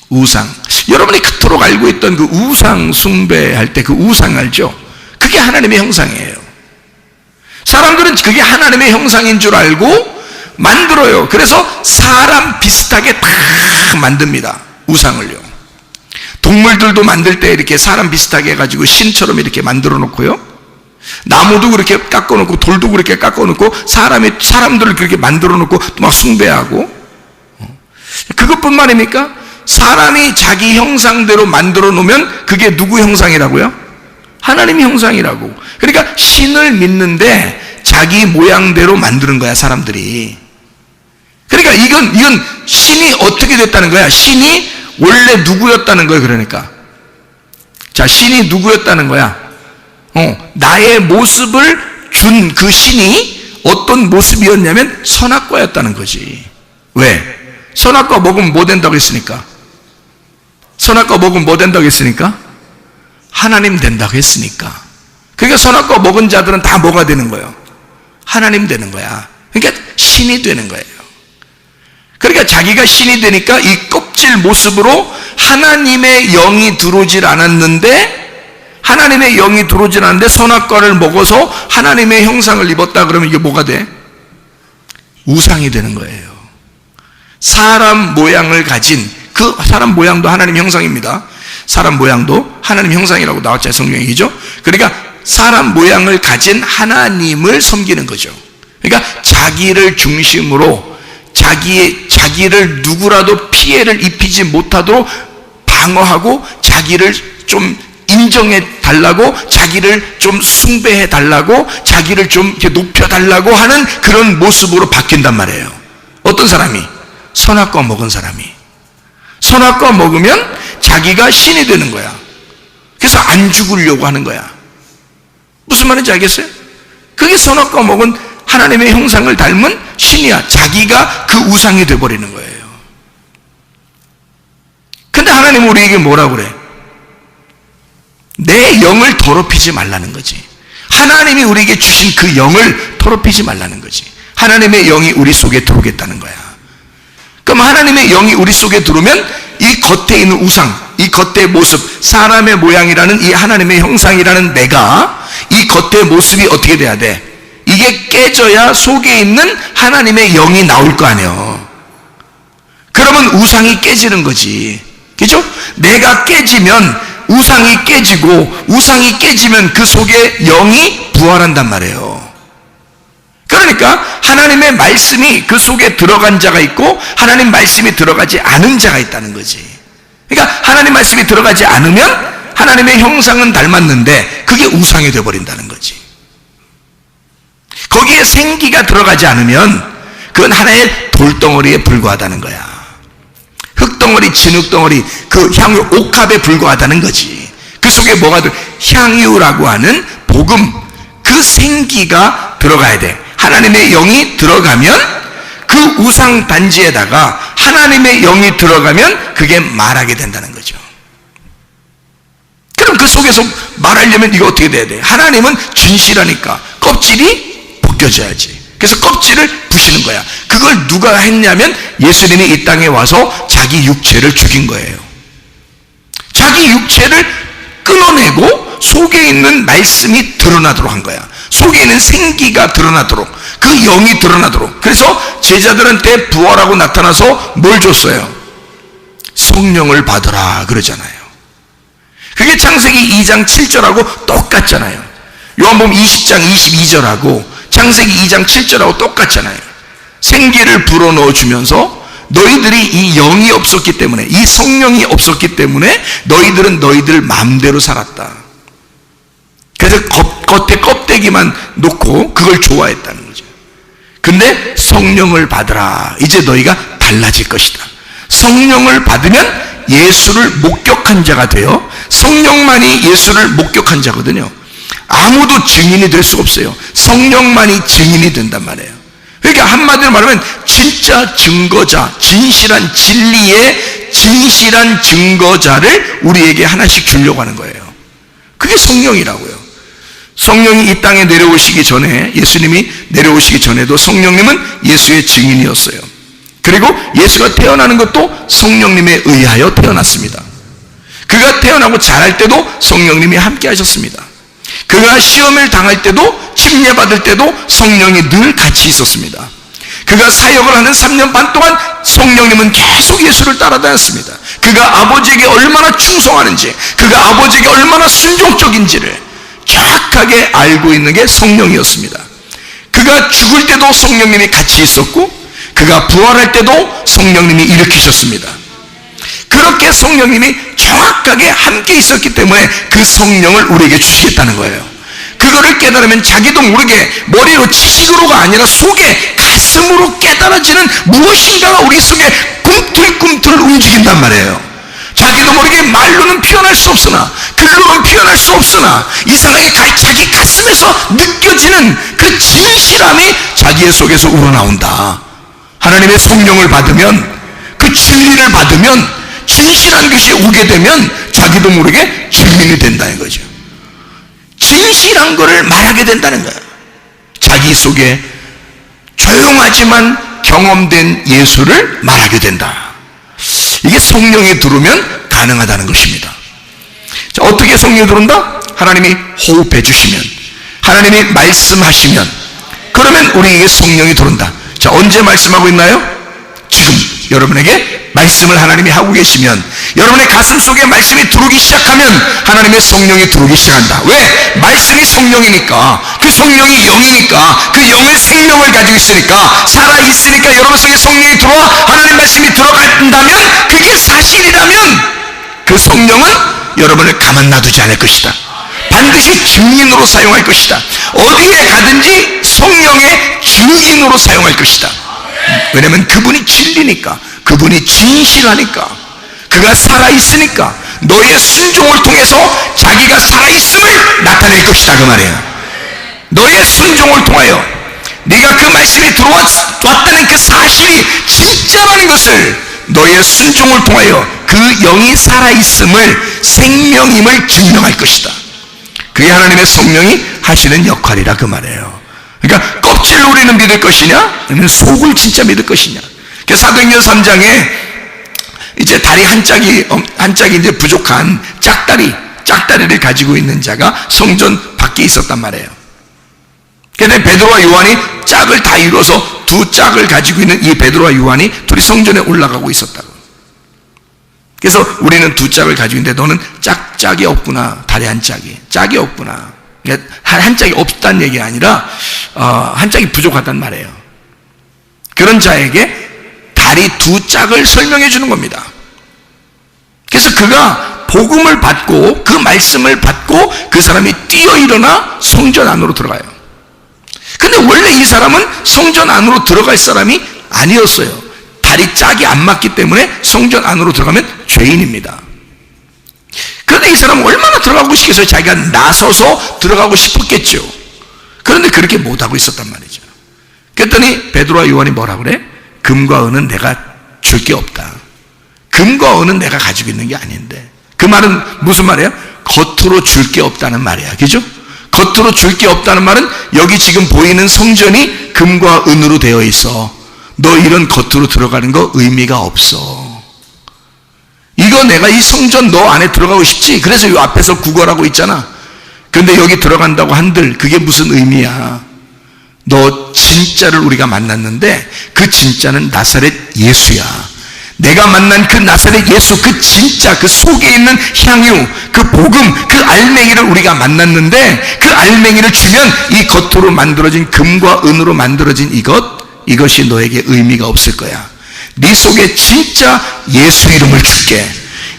우상. 여러분이 그토록 알고 있던 그 우상 숭배할 때 그 우상 알죠? 그게 하나님의 형상이에요. 사람들은 그게 하나님의 형상인 줄 알고 만들어요. 그래서 사람 비슷하게 다 만듭니다. 우상을요. 동물들도 만들 때 이렇게 사람 비슷하게 해가지고 신처럼 이렇게 만들어 놓고요. 나무도 그렇게 깎아 놓고 돌도 그렇게 깎아 놓고 사람들을 그렇게 만들어 놓고 막 숭배하고. 그것뿐만입니까? 사람이 자기 형상대로 만들어 놓으면 그게 누구 형상이라고요? 하나님의 형상이라고. 그러니까 신을 믿는데 자기 모양대로 만드는 거야, 사람들이. 그러니까 이건 신이 어떻게 됐다는 거야? 신이 원래 누구였다는 거예요, 그러니까. 자, 신이 누구였다는 거야? 나의 모습을 준 그 신이 어떤 모습이었냐면 선악과였다는 거지. 왜? 선악과 먹으면 뭐 된다고 했으니까? 선악과 먹으면 뭐 된다고 했으니까? 하나님 된다고 했으니까. 그러니까 선악과 먹은 자들은 다 뭐가 되는 거예요? 하나님 되는 거야. 그러니까 신이 되는 거예요. 그러니까 자기가 신이 되니까 이 껍질 모습으로 하나님의 영이 들어오질 않았는데, 하나님의 영이 들어오질 않았는데 선악과를 먹어서 하나님의 형상을 입었다 그러면 이게 뭐가 돼? 우상이 되는 거예요. 사람 모양을 가진, 그 사람 모양도 하나님 형상입니다. 사람 모양도 하나님 형상이라고 나왔잖아요, 성경이죠. 그러니까 사람 모양을 가진 하나님을 섬기는 거죠. 그러니까 자기를 중심으로 자기를 누구라도 피해를 입히지 못하도록 방어하고 자기를 좀 인정해 달라고, 자기를 좀 숭배해 달라고, 자기를 좀 이렇게 높여 달라고 하는 그런 모습으로 바뀐단 말이에요. 어떤 사람이? 선악과 먹은 사람이. 선악과 먹으면 자기가 신이 되는 거야. 그래서 안 죽으려고 하는 거야. 무슨 말인지 알겠어요? 그게 선악과 먹은 하나님의 형상을 닮은 신이야. 자기가 그 우상이 되어버리는 거예요. 근데 하나님은 우리에게 뭐라고 그래? 내 영을 더럽히지 말라는 거지. 하나님이 우리에게 주신 그 영을 더럽히지 말라는 거지. 하나님의 영이 우리 속에 들어오겠다는 거야. 그럼 하나님의 영이 우리 속에 들어오면 이 겉에 있는 우상, 이 겉의 모습, 사람의 모양이라는 이 하나님의 형상이라는 내가, 이 겉의 모습이 어떻게 돼야 돼? 이게 깨져야 속에 있는 하나님의 영이 나올 거 아니에요. 그러면 우상이 깨지는 거지. 그죠? 내가 깨지면 우상이 깨지고, 우상이 깨지면 그 속에 영이 부활한단 말이에요. 그러니까 하나님의 말씀이 그 속에 들어간 자가 있고 하나님 말씀이 들어가지 않은 자가 있다는 거지. 그러니까 하나님 말씀이 들어가지 않으면 하나님의 형상은 닮았는데 그게 우상이 되어버린다는 거지. 거기에 속에 생기가 들어가지 않으면 그건 하나의 돌덩어리에 불과하다는 거야. 흙덩어리, 진흙덩어리, 그 향유 옥합에 불과하다는 거지. 그 속에 뭐가 향유라고 하는 복음, 그 생기가 들어가야 돼. 하나님의 영이 들어가면, 그 우상 단지에다가 하나님의 영이 들어가면 그게 말하게 된다는 거죠. 그럼 그 속에서 말하려면 이거 어떻게 돼야 돼? 하나님은 진실하니까 껍질이 벗겨져야지. 그래서 껍질을 부시는 거야. 그걸 누가 했냐면 예수님이 이 땅에 와서 자기 육체를 죽인 거예요. 자기 육체를 끊어내고 속에 있는 말씀이 드러나도록 한 거야. 속에 있는 생기가 드러나도록, 그 영이 드러나도록. 그래서 제자들한테 부활하고 나타나서 뭘 줬어요? 성령을 받으라 그러잖아요. 그게 창세기 2장 7절하고 똑같잖아요. 요한복음 20장 22절하고 창세기 2장 7절하고 똑같잖아요. 생기를 불어넣어 주면서 너희들이 이 영이 없었기 때문에, 이 성령이 없었기 때문에 너희들은 너희들 마음대로 살았다. 그래서 겉에 껍데기만 놓고 그걸 좋아했다는 거죠. 근데 성령을 받으라. 이제 너희가 달라질 것이다. 성령을 받으면 예수를 목격한 자가 되어, 성령만이 예수를 목격한 자거든요. 아무도 증인이 될 수가 없어요. 성령만이 증인이 된단 말이에요. 그러니까 한마디로 말하면 진짜 증거자, 진실한 진리의 진실한 증거자를 우리에게 하나씩 주려고 하는 거예요. 그게 성령이라고요. 성령이 이 땅에 내려오시기 전에, 예수님이 내려오시기 전에도 성령님은 예수의 증인이었어요. 그리고 예수가 태어나는 것도 성령님에 의하여 태어났습니다. 그가 태어나고 자랄 때도 성령님이 함께 하셨습니다. 그가 시험을 당할 때도, 침례받을 때도 성령이 늘 같이 있었습니다. 그가 사역을 하는 3년 반 동안 성령님은 계속 예수를 따라다녔습니다. 그가 아버지에게 얼마나 충성하는지, 그가 아버지에게 얼마나 순종적인지를 정확하게 알고 있는 게 성령이었습니다. 그가 죽을 때도 성령님이 같이 있었고, 그가 부활할 때도 성령님이 일으키셨습니다. 그렇게 성령님이 정확하게 함께 있었기 때문에 그 성령을 우리에게 주시겠다는 거예요. 그거를 깨달으면 자기도 모르게 머리로 지식으로가 아니라 속에 가슴으로 깨달아지는 무엇인가가 우리 속에 꿈틀꿈틀 움직인단 말이에요. 자기도 모르게 말로는 표현할 수 없으나, 글로는 표현할 수 없으나 이상하게 자기 가슴에서 느껴지는 그 진실함이 자기의 속에서 우러나온다. 하나님의 성령을 받으면, 그 진리를 받으면, 진실한 것이 오게 되면 자기도 모르게 증인이 된다는 거죠. 진실한 것을 말하게 된다는 거예요. 자기 속에 조용하지만 경험된 예수를 말하게 된다. 이게 성령이 들어오면 가능하다는 것입니다. 자, 어떻게 성령이 들어온다? 하나님이 호흡해 주시면, 하나님이 말씀하시면, 그러면 우리에게 성령이 들어온다. 자, 언제 말씀하고 있나요? 지금 여러분에게 말씀을 하나님이 하고 계시면, 여러분의 가슴 속에 말씀이 들어오기 시작하면 하나님의 성령이 들어오기 시작한다. 왜? 말씀이 성령이니까, 그 성령이 영이니까, 그 영의 생명을 가지고 있으니까, 살아있으니까 여러분 속에 성령이 들어와 하나님 말씀이 들어간다면, 그게 사실이라면 그 성령은 여러분을 가만 놔두지 않을 것이다. 반드시 증인으로 사용할 것이다. 어디에 가든지 성령의 증인으로 사용할 것이다. 왜냐하면 그분이 진리니까, 그분이 진실하니까, 그가 살아있으니까 너의 순종을 통해서 자기가 살아있음을 나타낼 것이다 그 말이에요. 너의 순종을 통하여 네가 그 말씀이 들어왔다는 그 사실이 진짜라는 것을 너의 순종을 통하여 그 영이 살아있음을, 생명임을 증명할 것이다. 그게 하나님의 성령이 하시는 역할이라 그 말이에요. 그러니까 껍질로 우리는 믿을 것이냐, 아니면 속을 진짜 믿을 것이냐. 그래서 사도행전 3장에 이제 다리 한 짝이 이제 부족한 짝다리를 가지고 있는 자가 성전 밖에 있었단 말이에요. 그런데 베드로와 요한이 짝을 다 이루어서 두 짝을 가지고 있는 이 베드로와 요한이 둘이 성전에 올라가고 있었다고. 그래서 우리는 두 짝을 가지고 있는데 너는 짝이 없구나. 다리 한 짝이 없구나. 그러니까 한 짝이 없다는 얘기가 아니라 한 짝이 부족하단 말이에요. 그런 자에게 다리 두 짝을 설명해 주는 겁니다. 그래서 그가 복음을 받고 그 말씀을 받고 그 사람이 뛰어 일어나 성전 안으로 들어가요. 근데 원래 이 사람은 성전 안으로 들어갈 사람이 아니었어요. 다리 짝이 안 맞기 때문에 성전 안으로 들어가면 죄인입니다. 그런데 이 사람은 얼마나 들어가고 싶겠어요? 자기가 나서서 들어가고 싶었겠죠. 그런데 그렇게 못하고 있었단 말이죠. 그랬더니 베드로와 요한이 뭐라 그래? 금과 은은 내가 줄 게 없다. 금과 은은 내가 가지고 있는 게 아닌데. 그 말은 무슨 말이에요? 겉으로 줄 게 없다는 말이야. 그죠? 겉으로 줄 게 없다는 말은 여기 지금 보이는 성전이 금과 은으로 되어 있어. 너 이런 겉으로 들어가는 거 의미가 없어. 이거 내가 이 성전 너 안에 들어가고 싶지? 그래서 이 앞에서 구걸하고 있잖아. 근데 여기 들어간다고 한들 그게 무슨 의미야? 너 진짜를 우리가 만났는데 그 진짜는 나사렛 예수야. 내가 만난 그 나사렛 예수, 그 진짜, 그 속에 있는 향유, 그 복음, 그 알맹이를 우리가 만났는데 그 알맹이를 주면 이 겉으로 만들어진 금과 은으로 만들어진 이것이 너에게 의미가 없을 거야. 네 속에 진짜 예수 이름을 줄게.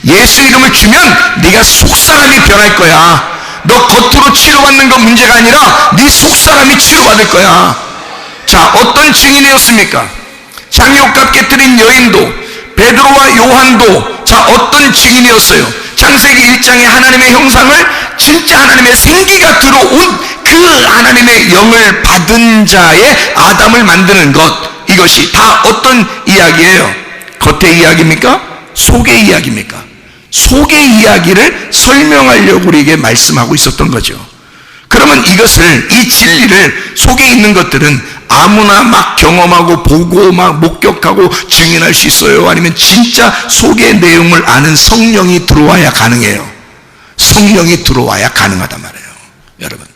예수 이름을 주면 네가 속사람이 변할 거야. 너 겉으로 치료받는 건 문제가 아니라 네 속사람이 치료받을 거야. 자, 어떤 증인이었습니까? 향유값 깨뜨린 여인도, 베드로와 요한도 자 어떤 증인이었어요? 창세기 1장에 하나님의 형상을, 진짜 하나님의 생기가 들어온 그 하나님의 영을 받은 자의 아담을 만드는 것, 이것이 다 어떤 이야기예요? 겉의 이야기입니까? 속의 이야기입니까? 속의 이야기를 설명하려고 우리에게 말씀하고 있었던 거죠. 그러면 이것을, 이 진리를, 속에 있는 것들은 아무나 막 경험하고 보고 막 목격하고 증인할 수 있어요? 아니면 진짜 속의 내용을 아는 성령이 들어와야 가능해요? 성령이 들어와야 가능하단 말이에요, 여러분.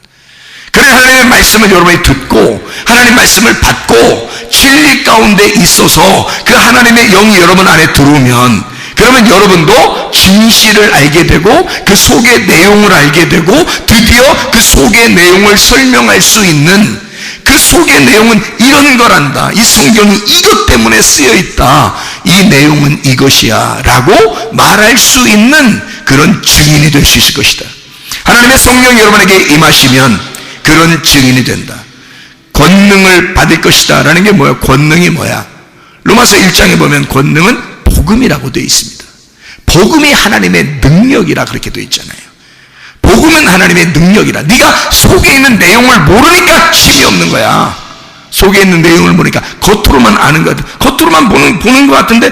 그래서 하나님의 말씀을 여러분이 듣고 하나님의 말씀을 받고 진리 가운데 있어서 그 하나님의 영이 여러분 안에 들어오면, 그러면 여러분도 진실을 알게 되고 그 속의 내용을 알게 되고 드디어 그 속의 내용을 설명할 수 있는, 그 속의 내용은 이런 거란다, 이 성경이 이것 때문에 쓰여 있다, 이 내용은 이것이야 라고 말할 수 있는 그런 증인이 될 수 있을 것이다. 하나님의 성령이 여러분에게 임하시면 그런 증인이 된다. 권능을 받을 것이다 라는 게 뭐야? 권능이 뭐야? 로마서 1장에 보면 권능은 복음이라고 되어 있습니다. 복음이 하나님의 능력이라 그렇게 되어 있잖아요. 복음은 하나님의 능력이라. 네가 속에 있는 내용을 모르니까 힘이 없는 거야. 속에 있는 내용을 모르니까 겉으로만 아는 것 같아. 겉으로만 보는 것 같은데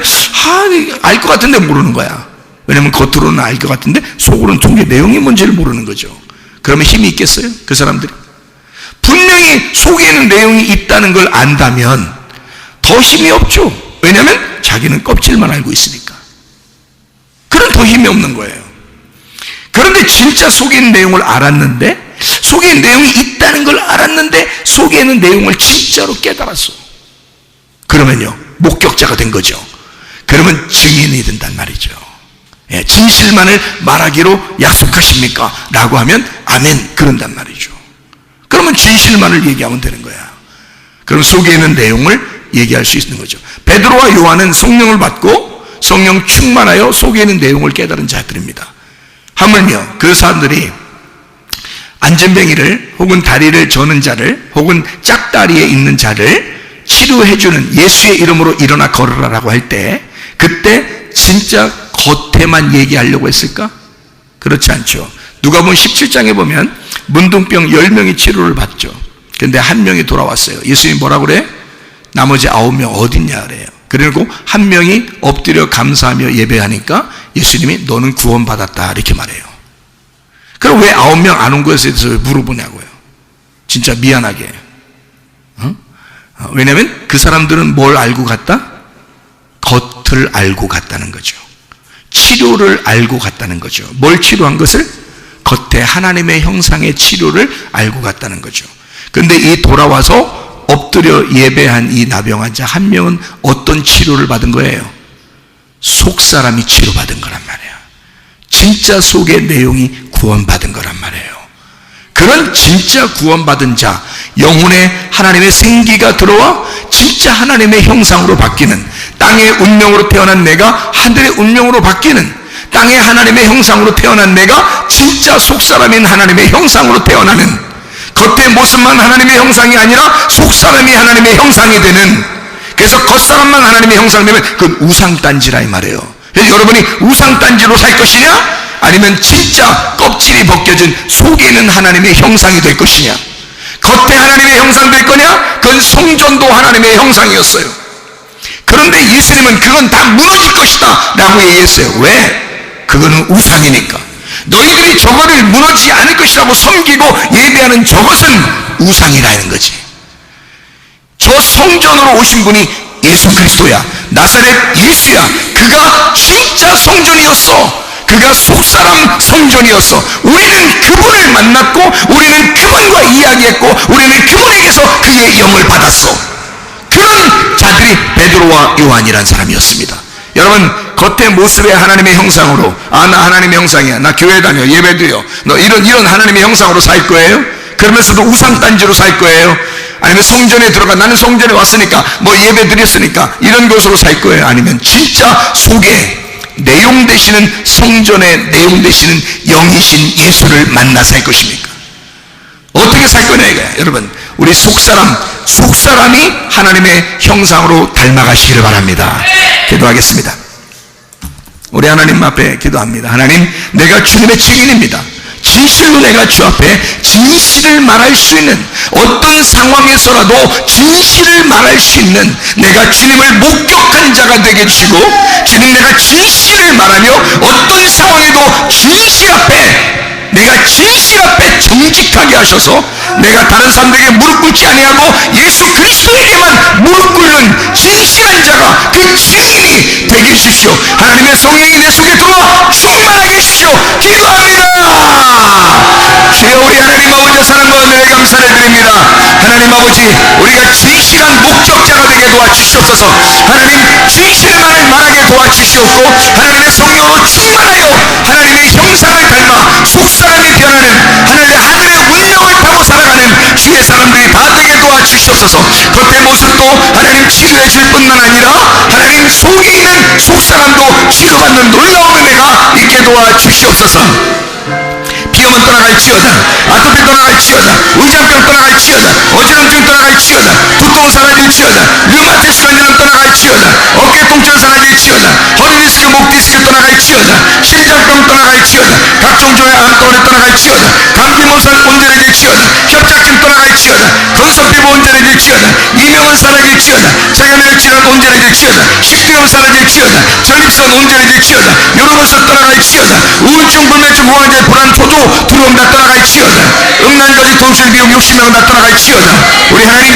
알 것 같은데 모르는 거야. 왜냐면 겉으로는 알 것 같은데 속으로는 종교 내용이 뭔지를 모르는 거죠. 그러면 힘이 있겠어요? 그 사람들이 분명히 속에 있는 내용이 있다는 걸 안다면 더 힘이 없죠. 왜냐면 자기는 껍질만 알고 있으니까. 그럼 더 힘이 없는 거예요. 그런데 진짜 속에 있는 내용을 알았는데, 속에 있는 내용이 있다는 걸 알았는데 속에 있는 내용을 진짜로 깨달았어. 그러면요, 목격자가 된 거죠. 그러면 증인이 된단 말이죠. 예, 진실만을 말하기로 약속하십니까? 라고 하면 아멘, 그런단 말이죠. 그러면 진실만을 얘기하면 되는 거야. 그럼 속에 있는 내용을 얘기할 수 있는 거죠. 베드로와 요한은 성령을 받고 성령 충만하여 속에 있는 내용을 깨달은 자들입니다. 하물며 그 사람들이 안전뱅이를 혹은 다리를 저는 자를 혹은 짝다리에 있는 자를 치료해주는 예수의 이름으로 일어나 걸으라라고 할 때, 그때 진짜 겉에만 얘기하려고 했을까? 그렇지 않죠. 누가복음 17장에 보면 문둥병 10명이 치료를 받죠. 근데 한 명이 돌아왔어요. 예수님이 뭐라고 그래? 나머지 9명 어딨냐 그래요. 그리고 한 명이 엎드려 감사하며 예배하니까 예수님이 너는 구원받았다 이렇게 말해요. 그럼 왜 9명 안 온 것에 대해서 왜 물어보냐고요. 진짜 미안하게. 왜냐하면 그 사람들은 뭘 알고 갔다? 겉을 알고 갔다는 거죠. 치료를 알고 갔다는 거죠. 뭘 치료한 것을? 겉에 하나님의 형상의 치료를 알고 갔다는 거죠. 근데 이 돌아와서 엎드려 예배한 이 나병 환자 한 명은 어떤 치료를 받은 거예요? 속사람이 치료받은 거란 말이에요. 진짜 속의 내용이 구원받은 거란 말이에요. 그런 진짜 구원받은 자, 영혼에 하나님의 생기가 들어와 진짜 하나님의 형상으로 바뀌는, 땅의 운명으로 태어난 내가 하늘의 운명으로 바뀌는, 땅의 하나님의 형상으로 태어난 내가 진짜 속사람인 하나님의 형상으로 태어나는 겉의 모습만 하나님의 형상이 아니라 속사람이 하나님의 형상이 되는, 그래서 겉사람만 하나님의 형상이 되면 그건 우상단지라 이 말이에요. 그래서 여러분이 우상단지로 살 것이냐, 아니면 진짜 껍질이 벗겨진 속에 있는 하나님의 형상이 될 것이냐. 겉에 하나님의 형상 될 거냐, 그건 성전도 하나님의 형상이었어요. 그런데 예수님은 그건 다 무너질 것이다 라고 얘기했어요. 왜? 그거는 우상이니까. 너희들이 저거를 무너지지 않을 것이라고 섬기고 예배하는 저것은 우상이라는 거지. 저 성전으로 오신 분이 예수 그리스도야. 나사렛 예수야. 그가 진짜 성전이었어. 그가 속사람 성전이었어. 우리는 그분을 만났고, 우리는 그분과 이야기했고, 우리는 그분에게서 그의 영을 받았어. 그런 자들이 베드로와 요한이란 사람이었습니다. 여러분, 겉의 모습의 하나님의 형상으로, 아, 나 하나님의 형상이야, 나 교회 다녀, 예배드려, 너 이런 하나님의 형상으로 살 거예요? 그러면서도 우상단지로 살 거예요? 아니면 성전에 들어가, 나는 성전에 왔으니까 뭐 예배 드렸으니까 이런 것으로 살 거예요? 아니면 진짜 속에 내용 되시는, 성전의 내용 되시는 영이신 예수를 만나 살 것입니까? 어떻게 살 거냐 이거야. 여러분, 우리 속사람이 하나님의 형상으로 닮아가시기를 바랍니다. 기도하겠습니다. 우리 하나님 앞에 기도합니다. 하나님, 내가 주님의 증인입니다. 진실로 내가 주 앞에 진실을 말할 수 있는, 어떤 상황에서라도 진실을 말할 수 있는 내가 주님을 목격한 자가 되게 해주시고, 주님, 내가 진실을 말하며 어떤 상황에도 진실 앞에, 내가 진실 앞에 정직하게 하셔서 내가 다른 사람들에게 무릎 꿇지 아니하고 예수 그리스도에게만 무릎 꿇는 진실한 자가, 그 증인이 되게 해주십시오. 하나님의 성령이 내 속에 들어와 충만하게 해주십시오. 기도합니다. 주여, 우리 하나님 아버지 사랑과 은혜에 감사를 드립니다. 하나님 아버지, 우리가 진실한 목격자가 되게 도와주시옵소서. 하나님, 진실만을 말하게 도와주시옵고, 하나님의 성령으로 충만하여 하나님의 형상을 닮아 속사람이 변하는, 하늘의 운명을 타고 살아가는 주의 사람들이 다 되게 도와주시옵소서. 겉의 모습도 하나님 치료해 줄 뿐만 아니라 하나님 속에 있는 속사람도 치료받는 놀라운 은혜가 있게 도와주시옵소서. 비염은 떠나갈지어다, 아토피 떠나갈지어다, 의장병 떠나갈지어다, 어지럼증 떠나갈지어다, 두통 사라질지어다, 류마티스 관절염 떠나갈지어다, 어깨 통증 사라질지어다, 허리 디스크, 목 디스크 떠나갈지어다, 심장병 떠나갈지어다, 각종 종의 암덩어리 떠나갈지어다, 감기 모살 온전해질지어다, 협착증 떠나갈지어다, 건선피부 온전해질지어다, 이명은 사라질지어다, 폐렴 질환 온전해질지어다, 식도염 사라질지어다, 전립선 온전해질지어다, 요로버섯 떠나갈지어다, 우울증, 불면증, 공황장애, 불안, 포도, 두려움 다 떠나갈지어다, 음란거리, 돈술, 미움, 욕심명 다 떠나갈지어다. 우리 하나님,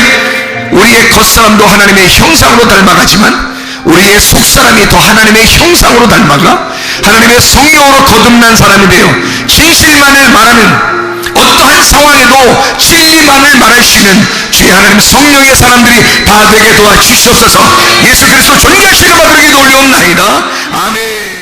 우리의 겉사람도 하나님의 형상으로 닮아가지만 우리의 속사람이 더 하나님의 형상으로 닮아가 하나님의 성령으로 거듭난 사람이 되어 진실만을 말하는, 어떠한 상황에도 진리만을 말할 수 있는 주의 하나님 성령의 사람들이 다 되게 도와주시옵소서. 예수 그리스도 존귀하시는 받들에게 올려옵나이다. 아멘.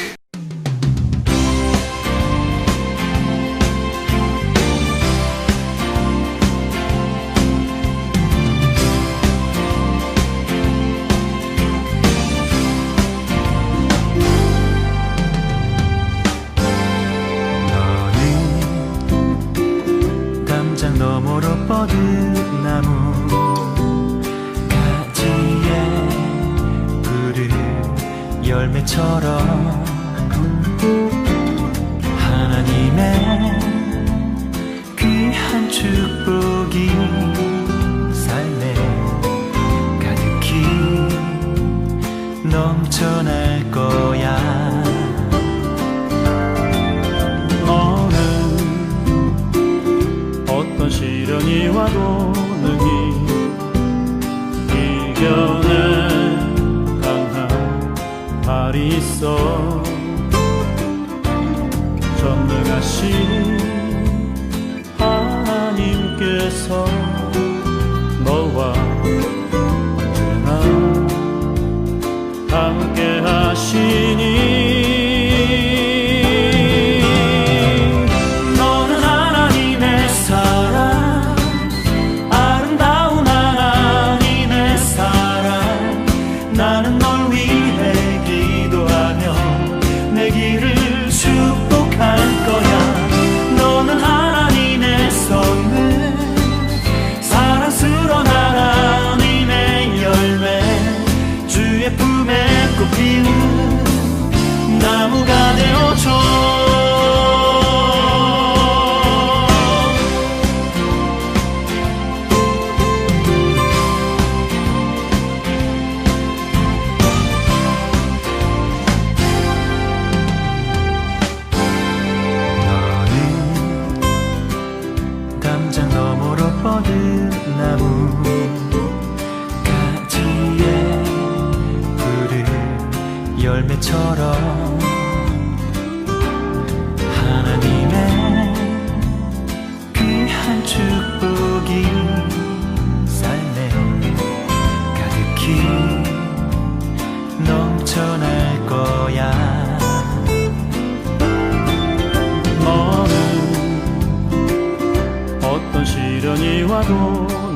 너머로 뻗은 나무 가지에 푸른 열매처럼 하나님의 귀한 축복이 삶에 가득히 넘쳐날 거야. 어떤 시련이 와도 능히 이겨낼 강한 발이 있어. 전능하신 하나님께서 너와 언제나 함께 하시니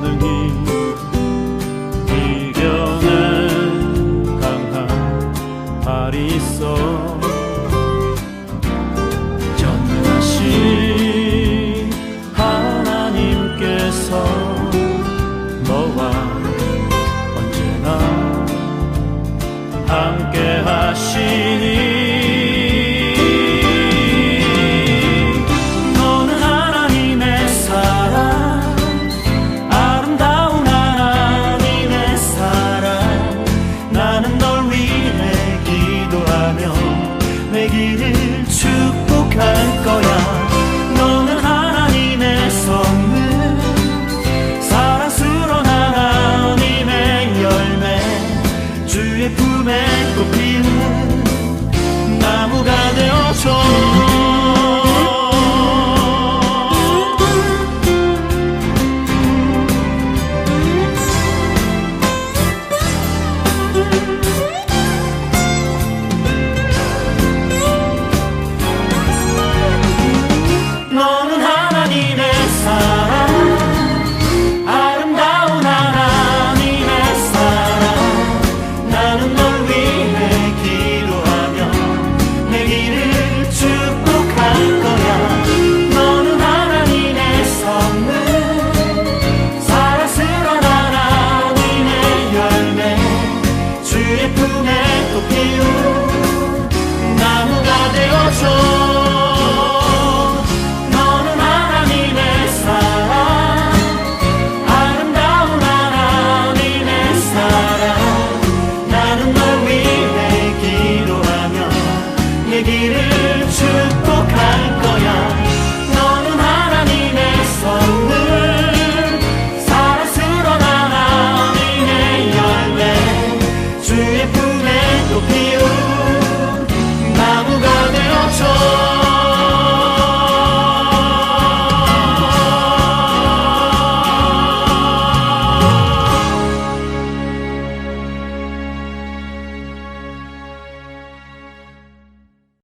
능히 이겨낸 강한 발이 있어